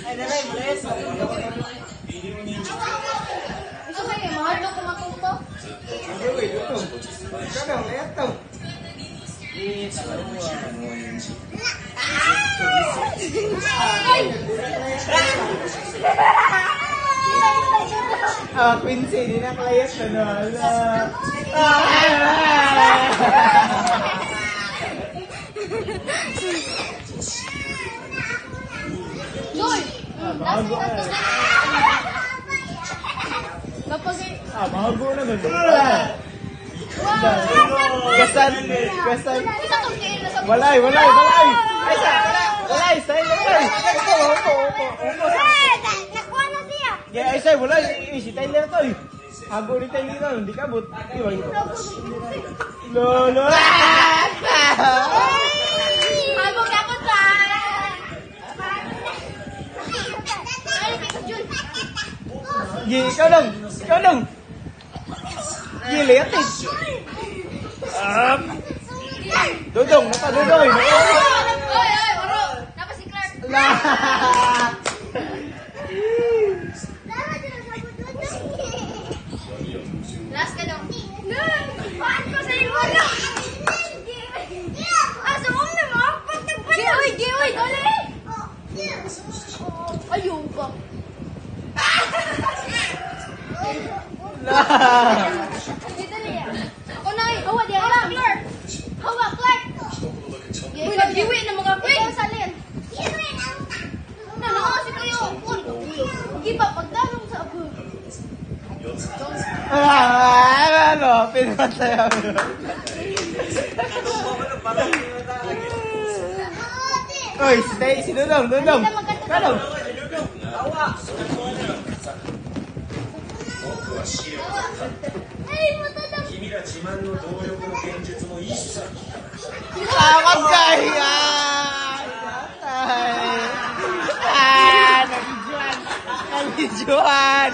Ay, nanay, malayas. Ito kayo, mahal na kumakong to. Hindi, wait, ito. Ikaw daw, layat to. Ah, Quincy, hindi na layat na na. Joy! Bago na. Kapag Bago na nun. Gasan. Isa kong kayo na sa Walay. Ay, walay. Sa'yo, walay. Opo. nakuha na siya. Ay, sa'yo, walay. Si Tyler to. Hago ni Tyler to. Hindi ka but. Lolo. Habang ako sa... Ay, Jun. Ikaw dong. Lihat eh. Dudong, napadudoy. Oy, waro. Tapos si Clark. Last ka daw. Paan ko sa iyo na? Asa mo na mo? Giyoy, dali. Ayaw ka. Dito niya. Ako na eh. Hawa, di alam. Clark. Hawa, Clark. Uy, nag-iwi na mga kwin. Ikaw salin. Si kayo. Hindi pa, pagdalong sa ako. Ano? Pinatay ako. Oy, si Dudong. Kano? Ay, matanda. Tawag kaya! Nabidyoan!